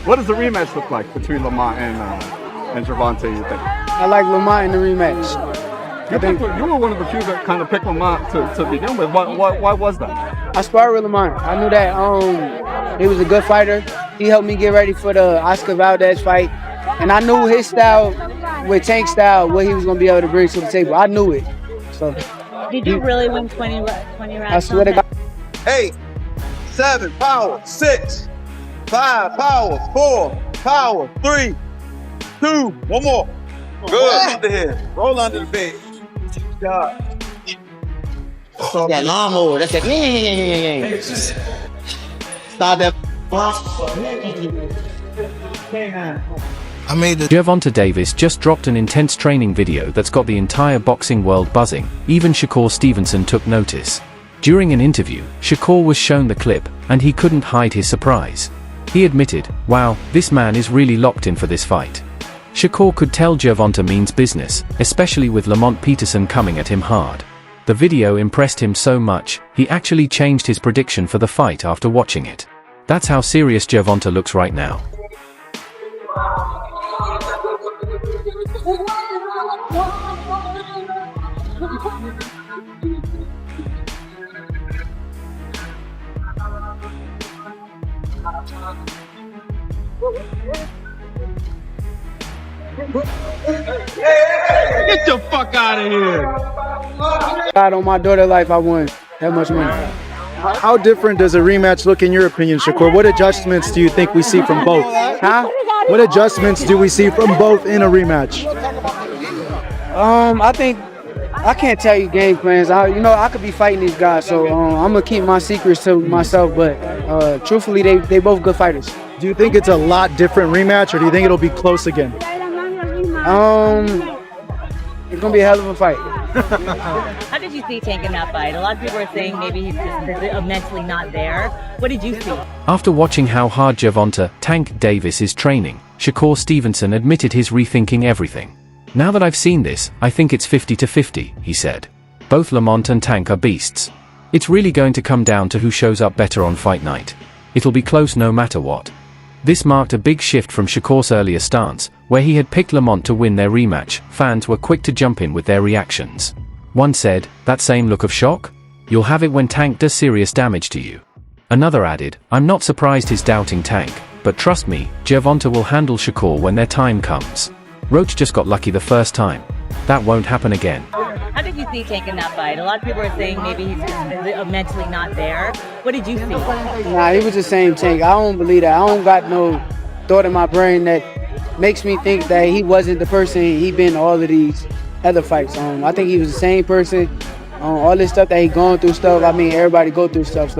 What does the rematch look like between Lamont and Gervonta, you think? I like Lamont in the rematch. You were one of the few that kind of picked Lamont to begin with. Why was that? I sparred with Lamont. I knew that he was a good fighter. He helped me get ready for the Oscar Valdez fight. And I knew his style, with Tank's style, what he was going to be able to bring to the table. I knew it. So, did you really win 20 rounds? I swear to God. 8, 7, power, 6, 5, power, 4, power, 3, 2, one more. Good. Hit the head. Roll under the bed. God. That lawnmower, that's it. Start that. Gervonta Davis just dropped an intense training video that's got the entire boxing world buzzing. Even Shakur Stevenson took notice. During an interview, Shakur was shown the clip, and he couldn't hide his surprise. He admitted, "Wow, this man is really locked in for this fight." Shakur could tell Gervonta means business, especially with Lamont Peterson coming at him hard. The video impressed him so much, he actually changed his prediction for the fight after watching it. That's how serious Gervonta looks right now. Get the fuck out of here. God, on my daughter's life, I won that much money. How different does a rematch look in your opinion, Shakur? What adjustments do you think we see from both? Huh? What adjustments do we see from both in a rematch? I think I can't tell you game plans. I could be fighting these guys, so I'm gonna keep my secrets to myself. But truthfully, they both good fighters. Do you think it's a lot different rematch, or do you think it'll be close again? It's gonna be a hell of a fight. How did you see Tank in that fight? A lot of people are saying maybe he's just mentally not there. What did you see? After watching how hard Gervonta "Tank" Davis is training, Shakur Stevenson admitted he's rethinking everything. "Now that I've seen this, I think it's 50-50, he said. "Both Lamont and Tank are beasts. It's really going to come down to who shows up better on fight night. It'll be close no matter what." This marked a big shift from Shakur's earlier stance, where he had picked Lamont to win their rematch. Fans were quick to jump in with their reactions. One said, "That same look of shock? You'll have it when Tank does serious damage to you." Another added, "I'm not surprised he's doubting Tank, but trust me, Gervonta will handle Shakur when their time comes. Roach just got lucky the first time. That won't happen again." How did you see Tank in that fight? A lot of people are saying maybe he's just mentally not there. What did you see? Nah, he was the same Tank. I don't believe that. I don't got no thought in my brain that makes me think that he wasn't the person he been all of these other fights. I think he was the same person. All this stuff that he going through stuff. I mean, everybody go through stuff.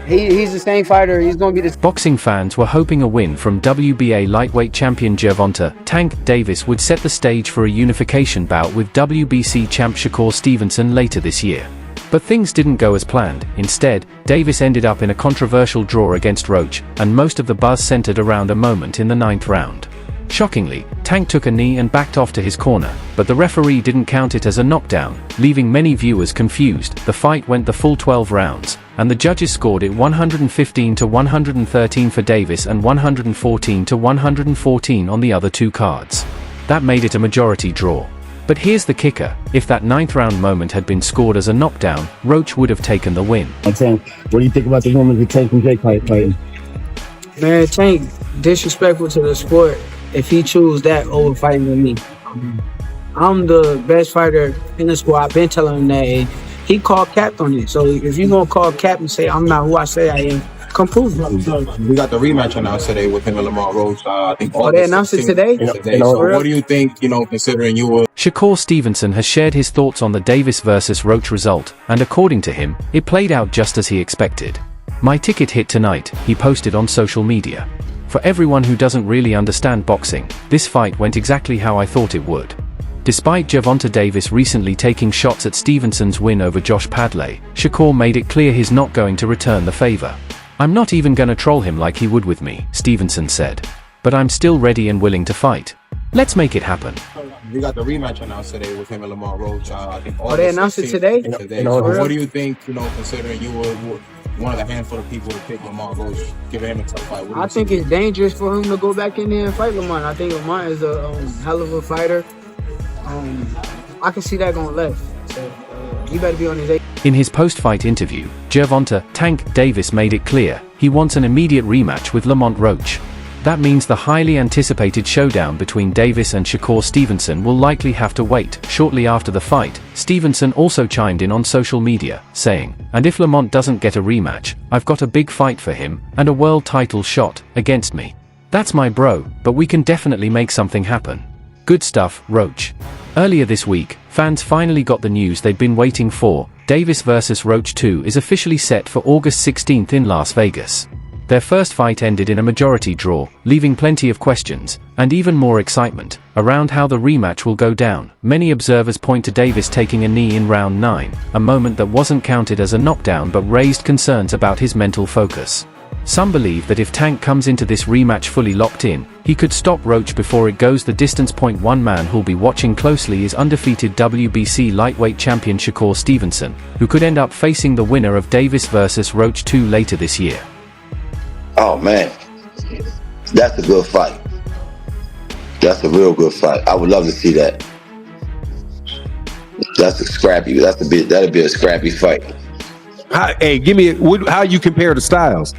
He's the same fighter. He's going to be the... Boxing fans were hoping a win from WBA lightweight champion Gervonta "Tank" Davis would set the stage for a unification bout with WBC champ Shakur Stevenson later this year. But things didn't go as planned. Instead, Davis ended up in a controversial draw against Roach, and most of the buzz centered around a moment in the 9th round. Shockingly, Tank took a knee and backed off to his corner, but the referee didn't count it as a knockdown, leaving many viewers confused. The fight went the full 12 rounds, and the judges scored it 115-113 for Davis and 114-114 on the other two cards. That made it a majority draw. But here's the kicker: if that 9th round moment had been scored as a knockdown, Roach would have taken the win. Tank, what do you think about the moment with Tank and Jake fighting? Man, Tank disrespectful to the sport if he choose that over fighting with me. I'm the best fighter in the sport. I've been telling him that, and he called cap on it. So if you're gonna call cap and say I'm not who I say I am, come prove it. We got the rematch announced today with him and Lamont Rematch. I think they announced it today? So what do you think, considering you were... Shakur Stevenson has shared his thoughts on the Davis vs. Roach result, and according to him, it played out just as he expected. "My ticket hit tonight," he posted on social media. "For everyone who doesn't really understand boxing, this fight went exactly how I thought it would." Despite Gervonta Davis recently taking shots at Stevenson's win over Josh Padley, Shakur made it clear he's not going to return the favor. "I'm not even gonna troll him like he would with me," Stevenson said. "But I'm still ready and willing to fight. Let's make it happen. We got the rematch announced today with him and Lamont Roach. I think Oh, they announced it today? So what do you think, considering you were one of the handful of people to pick Lamont Roach, giving him a tough fight? I think it's dangerous for him to go back in there and fight Lamont. I think Lamont is a hell of a fighter. I can see that going left. So he better be on his A. In his post-fight interview, Gervonta "Tank" Davis made it clear he wants an immediate rematch with Lamont Roach. That means the highly anticipated showdown between Davis and Shakur Stevenson will likely have to wait. Shortly after the fight, Stevenson also chimed in on social media, saying, "And if Lamont doesn't get a rematch, I've got a big fight for him, and a world title shot against me. That's my bro, but we can definitely make something happen." Good stuff, Roach. Earlier this week, fans finally got the news they'd been waiting for. Davis vs. Roach 2 is officially set for August 16th in Las Vegas. Their first fight ended in a majority draw, leaving plenty of questions, and even more excitement, around how the rematch will go down. Many observers point to Davis taking a knee in round 9, a moment that wasn't counted as a knockdown but raised concerns about his mental focus. Some believe that if Tank comes into this rematch fully locked in, he could stop Roach before it goes the distance. One man who'll be watching closely is undefeated WBC lightweight champion Shakur Stevenson, who could end up facing the winner of Davis vs. Roach 2 later this year. Oh man, that's a good fight. That's a real good fight. I would love to see that. That's a scrappy. That'd be a scrappy fight. Hey, give me how you compare the styles.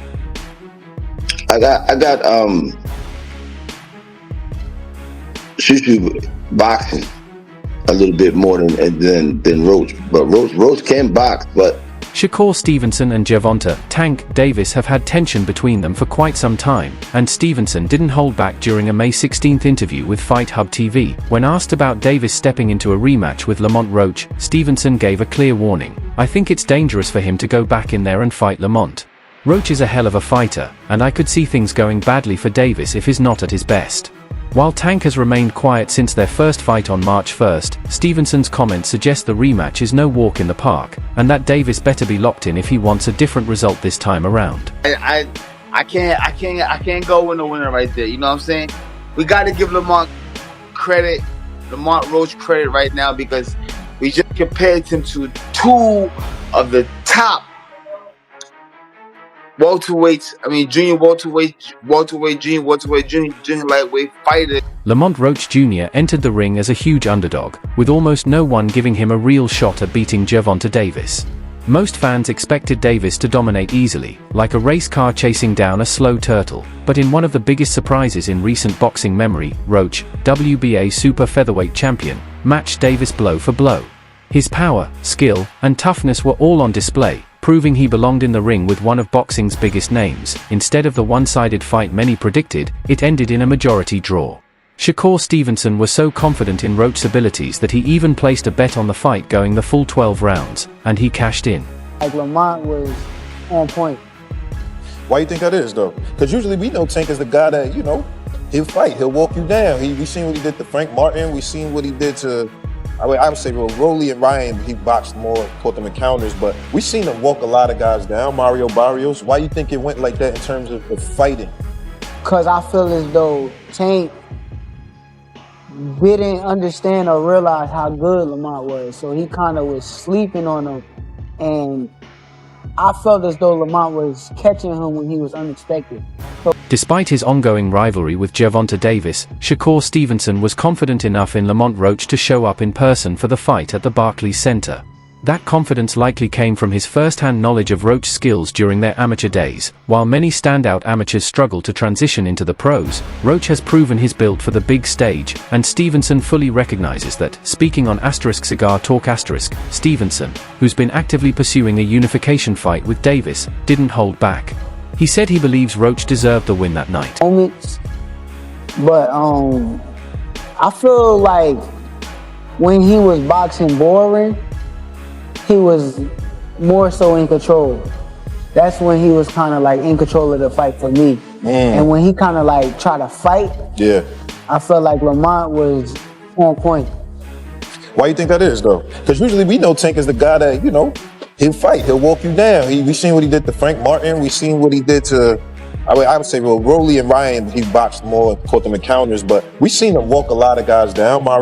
I got Shushu boxing a little bit more than Roach, but Roach can box, but Shakur Stevenson and Gervonta "Tank" Davis have had tension between them for quite some time, and Stevenson didn't hold back during a May 16th interview with Fight Hub TV. When asked about Davis stepping into a rematch with Lamont Roach, Stevenson gave a clear warning. "I think it's dangerous for him to go back in there and fight Lamont. Roach is a hell of a fighter, and I could see things going badly for Davis if he's not at his best." While Tank has remained quiet since their first fight on March 1st, Stevenson's comments suggest the rematch is no walk in the park, and that Davis better be locked in if he wants a different result this time around. I can't go with the winner right there. You know what I'm saying? We got to give Lamont Roach credit right now, because we just compared him to two of the top welterweights. I mean, junior welterweight, junior lightweight fighter. Lamont Roach Jr. entered the ring as a huge underdog, with almost no one giving him a real shot at beating Gervonta Davis. Most fans expected Davis to dominate easily, like a race car chasing down a slow turtle. But in one of the biggest surprises in recent boxing memory, Roach, WBA super featherweight champion, matched Davis blow for blow. His power, skill, and toughness were all on display, proving he belonged in the ring with one of boxing's biggest names. Instead of the one-sided fight many predicted, it ended in a majority draw. Shakur Stevenson was so confident in Roach's abilities that he even placed a bet on the fight going the full 12 rounds, and he cashed in. Like Lamont was on point. Why you think that is, though? Because usually we know Tank is the guy that, he'll fight, he'll walk you down. We seen what he did to Frank Martin, we seen what he did to, I would say, Rolly and Ryan, he boxed more, caught them in counters, but we seen him walk a lot of guys down. Mario Barrios, why you think it went like that in terms of the fighting? Because I feel as though Tank didn't understand or realize how good Lamont was, so he kind of was sleeping on him, and I felt as though Lamont was catching him when he was unexpected. Despite his ongoing rivalry with Gervonta Davis, Shakur Stevenson was confident enough in Lamont Roach to show up in person for the fight at the Barclays Center. That confidence likely came from his first-hand knowledge of Roach's skills during their amateur days. While many standout amateurs struggle to transition into the pros, Roach has proven his build for the big stage, and Stevenson fully recognizes that. Speaking on Cigar Talk Stevenson, who's been actively pursuing a unification fight with Davis, didn't hold back. He said he believes Roach deserved the win that night. But I feel like when he was boxing boring, he was more so in control. That's when he was kind of like in control of the fight for me. And when he kind of like tried to fight, I felt like Lamont was on point. Why you think that is, though? Because usually we know Tank is the guy that, he'll fight, he'll walk you down. We seen what he did to Frank Martin, we seen what he did to, I would say, well, Rolly and Ryan, he boxed more, caught them in counters, but we seen him walk a lot of guys down. Mario